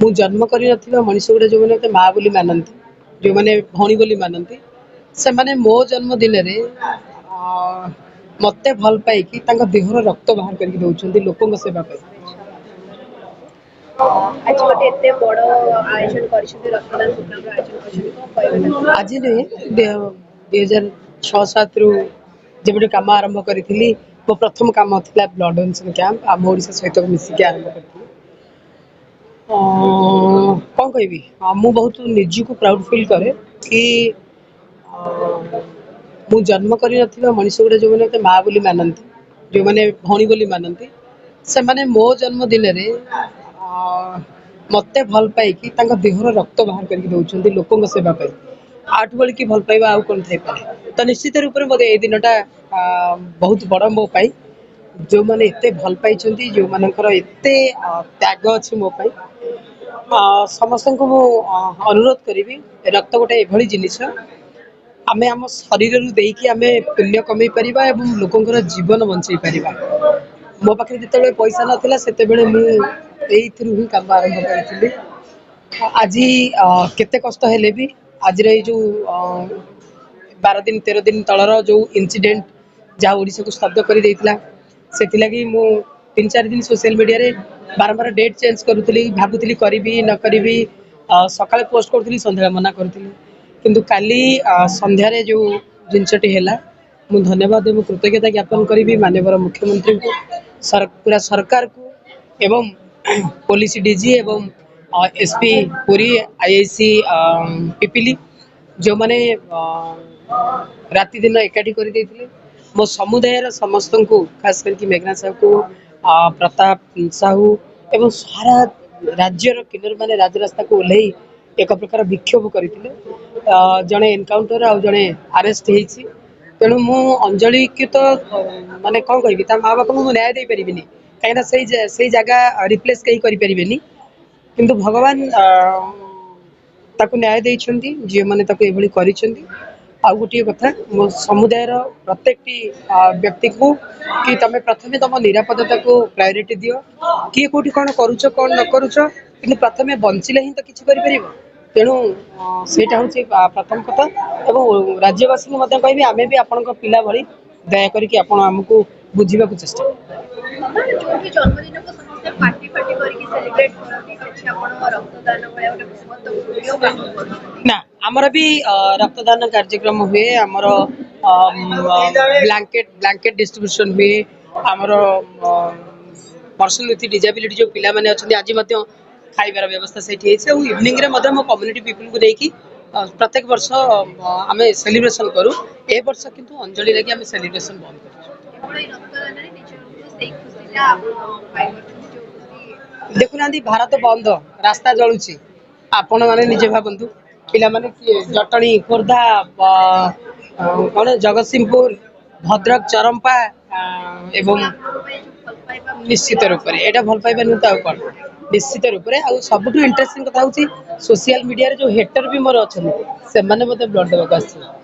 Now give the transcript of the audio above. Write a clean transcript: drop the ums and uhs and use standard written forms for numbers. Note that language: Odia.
ମୁଁ ଜନ୍ମ କରିନଥିବା ମଣିଷ ଗୁଡ଼ା ଯେଉଁମାନେ ମୋତେ ମା ବୋଲି ମାନନ୍ତି, ଯେଉଁମାନେ ଭଉଣୀ ବୋଲି ମାନନ୍ତି, ସେମାନେ ମୋ ଜନ୍ମଦିନରେ ମୋତେ ଭଲ ପାଇକି ତାଙ୍କ ଦେହର ରକ୍ତ ବାହାର କରିକି ଦେଉଛନ୍ତି ଲୋକଙ୍କ ସେବା ପାଇଁ। ଆଜି ଗୋଟେ ଏତେ ବଡ ଆୟୋଜନ କରିଛନ୍ତି, ରକ୍ତଦାନ ଶିବିରର ଆୟୋଜନ କରିଛନ୍ତି, କଣ କହିବେ ତାକୁ? ଆଜି ନୁହେଁ, 2006-07 ରୁ ଯେବେଠୁ କାମ ଆରମ୍ଭ କରିଥିଲି, ମୋ ପ୍ରଥମ କାମ ଥିଲା ବ୍ଲଡ ଡୋନେସନ କ୍ୟାମ୍ପ। ଆମ ଓଡ଼ିଶା ସହିତ ମିଶିକି ଆରମ୍ଭ କରିଥିଲି। କଣ କହିବି, ମୁଁ ବହୁତ ନିଜକୁ ପ୍ରାଉଡ ଫିଲ୍ କରେ କି ମୁଁ ଜନ୍ମ କରିନଥିବା ମଣିଷ ଗୁଡ଼ା ଯେଉଁମାନେ ମୋତେ ମା ବୋଲି ମାନନ୍ତି, ଯେଉଁମାନେ ଭଉଣୀ ବୋଲି ମାନନ୍ତି, ସେମାନେ ମୋ ଜନ୍ମଦିନରେ ମୋତେ ଭଲ ପାଇକି ତାଙ୍କ ଦେହର ରକ୍ତ ବାହାର କରିକି ଦେଉଛନ୍ତି ଲୋକଙ୍କ ସେବା ପାଇଁ। ଆଠୁ ବଳି କି ଭଲ ପାଇବା ଆଉ କଣ ଥାଇପାରେ। ତ ନିଶ୍ଚିତ ରୂପରେ ମୋତେ ଏଇ ଦିନଟା ବହୁତ ବଡ଼ ମୋ ପାଇଁ। ଯେଉଁମାନେ ଏତେ ଭଲ ପାଇଛନ୍ତି, ଯେଉଁମାନଙ୍କର ଏତେ ତ୍ୟାଗ ଅଛି ମୋ ପାଇଁ, ସମସ୍ତଙ୍କୁ ମୁଁ ଅନୁରୋଧ କରିବି, ରକ୍ତ ଗୋଟେ ଏଭଳି ଜିନିଷ, ଆମେ ଆମ ଶରୀରରୁ ଦେଇକି ଆମେ ପୁଣ୍ୟ କମେଇ ପାରିବା ଏବଂ ଲୋକଙ୍କର ଜୀବନ ବଞ୍ଚେଇ ପାରିବା। ମୋ ପାଖରେ ଯେତେବେଳେ ପଇସା ନଥିଲା, ସେତେବେଳେ ମୁଁ ଏଇଥିରୁ ହିଁ କାମ ଆରମ୍ଭ କରିଥିଲି। ଆଜି କେତେ କଷ୍ଟ ହେଲେ ବି, ଆଜିର ଏଇ ଯୋଉ 12 ଦିନ 13 ଦିନ ତଳର ଯୋଉ ଇନସିଡେଣ୍ଟ ଯାହା ଓଡ଼ିଶାକୁ ସ୍ତବ୍ଧ କରିଦେଇଥିଲା, ସେଥିଲାଗି ମୁଁ 3-4 ଦିନ ସୋସିଆଲ ମିଡ଼ିଆରେ ବାରମ୍ବାର ଡେଟ୍ ଚେଞ୍ଜ କରୁଥିଲି, ଭାବୁଥିଲି କରିବି ନ କରିବି, ସକାଳେ ପୋଷ୍ଟ କରୁଥିଲି, ସନ୍ଧ୍ୟାବେଳେ ମନା କରୁଥିଲି। କିନ୍ତୁ କାଲି ସନ୍ଧ୍ୟାରେ ଯୋଉ ଜିନିଷଟି ହେଲା, ମୁଁ ଧନ୍ୟବାଦ ଏବଂ କୃତଜ୍ଞତା ଜ୍ଞାପନ କରିବି ମାନ୍ୟବର ମୁଖ୍ୟମନ୍ତ୍ରୀଙ୍କୁ, ପୁରା ସରକାରକୁ ଏବଂ ପୋଲିସ ଡିଜି ଏବଂ ଏସପି ପୁରୀ, ଆଇଆଇସି ପିପିଲି, ଯେଉଁମାନେ ରାତି ଦିନ ଏକାଠି କରିଦେଇଥିଲେ। ମୋ ସମୁଦାୟର ସମସ୍ତଙ୍କୁ, ଖାସ କରିକି ମେଘନା ସାହୁକୁ, ପ୍ରତାପ ସାହୁ ଏବଂ ସାରା ରାଜ୍ୟର କିନ୍ନର ମାନେ ରାଜରାସ୍ତାକୁ ଓହ୍ଲେଇ ଏକ ପ୍ରକାର ବିକ୍ଷୋଭ କରିଥିଲେ। ଜଣେ ଏନକାଉଣ୍ଟର ଆଉ ଜଣେ ଆରେଷ୍ଟ ହେଇଛି। ତେଣୁ ମୁଁ ଅଞ୍ଜଳି କି ତ ମାନେ କଣ କହିବି, ତା ମା ବାପାଙ୍କୁ ମୁଁ ନ୍ୟାୟ ଦେଇପାରିବିନି, କାହିଁକିନା ସେଇ ଜାଗା ରିପ୍ଲେସ୍ କେହି କରିପାରିବେନି। କିନ୍ତୁ ଭଗବାନ ତାକୁ ନ୍ୟାୟ ଦେଇଛନ୍ତି, ଝିଅମାନେ ତାକୁ ଏଭଳି କରିଛନ୍ତି। ଆଉ ଗୋଟିଏ କଥା, ମୋ ସମୁଦାୟର ପ୍ରତ୍ୟେକଟି ବ୍ୟକ୍ତିକୁ କି ତମେ ପ୍ରଥମେ ତମ ନିରାପଦତାକୁ ପ୍ରାୟୋରିଟି ଦିଅ। କିଏ କୋଉଠି କଣ କରୁଛ କଣ ନ କରୁଛ, କିନ୍ତୁ ପ୍ରଥମେ ବଞ୍ଚିଲେ ହିଁ ତ କିଛି କରିପାରିବ। ତେଣୁ ସେଇଟା ହଉଛି ପ୍ରଥମ କଥା। ଏବଂ ରାଜ୍ୟବାସୀଙ୍କୁ ମଧ୍ୟ କହିବି, ଆମେ ବି ଆପଣଙ୍କ ପିଲା ଭଳି, ଦୟା କରିକି ଆପଣ ଆମକୁ ବୁଝିବାକୁ ଚେଷ୍ଟା ଯୋଉଠି ଜନ୍ମଦିନକୁ ସମସ୍ତେ ପାର୍ଟି ଫାର୍ଟି କରିକି ସେଲିବ୍ରେଟ କରନ୍ତି, ସେଠି ଆପଣ ରକ୍ତଦାନ ଭଳିଆ ଗୋଟେ ବୃହତ ମୂଲ୍ୟ କାମ କରୁଛନ୍ତି। ନା, ଆମର ବି ରକ୍ତଦାନ କାର୍ଯ୍ୟକ୍ରମ ହୁଏ। ଆମର ବ୍ଲାଙ୍କେଟ ଡିଷ୍ଟ୍ରିବ୍ୟୁସନ ହୁଏ। ଆମର ପର୍ସନ ୱିଥ ଡିଜାବିଲିଟି ଯୋଉ ପିଲାମାନେ ଅଛନ୍ତି, ଆଜି ମଧ୍ୟ ଖାଇବାର ବ୍ୟବସ୍ଥା ସେଇଠି ହେଇଛି। ଆଉ ଇଭିନିଂରେ ମଧ୍ୟ ମୋ କମ୍ୟୁନିଟି ପିପୁଲକୁ ନେଇକି ପ୍ରତ୍ୟେକ ବର୍ଷ ଆମେ ସେଲିବ୍ରେସନ କରୁ। ଏ ବର୍ଷ କିନ୍ତୁ ଅଞ୍ଜଳି ଲାଗି ଆମେ ସେଲିବ୍ରେସନ ବନ୍ଦ କରିଛୁ। କେବଳ ଏଇ ରକ୍ତଦାନରେ ନିଜକୁ ସେଇ ଖୁସିଟା ଆପଣ ପାଇପାରୁଛନ୍ତି, ଯୋଉ ଖୁସି। ଦେଖୁନାହାନ୍ତି, ଭାରତ ବନ୍ଦ, ରାସ୍ତା ଜଳୁଛି, ଆପଣ ମାନେ ନିଜେ ଭାବନ୍ତୁ। ପିଲାମାନେ କିଏ ଜଟଣୀ, ଖୋର୍ଦ୍ଧା, କଣ ଜଗତସିଂହପୁର, ଭଦ୍ରକ, ଚରମ୍ପା ଏବଂ ଆପଣଙ୍କ ପାଇଁ ଯୋଉ ଭଲ ପାଇବା ନିଶ୍ଚିତ ମିଳିଲା ରୂପରେ ଏଇଟା ଭଲ ପାଇବା ନୁହେଁ ତ ଆଉ କଣ। ନିଶ୍ଚିତ ରୂପରେ, ଆଉ ସବୁଠୁ ଇଣ୍ଟରେଷ୍ଟିଂ କଥା ହଉଛି, ସୋସିଆଲ ମିଡିଆରେ ଯୋଉ ହେଟର ବି ମୋର ଅଛନ୍ତି, ସେମାନେ ମୋତେ ବ୍ଲଡ ଦେବାକୁ ଆସିଛନ୍ତି।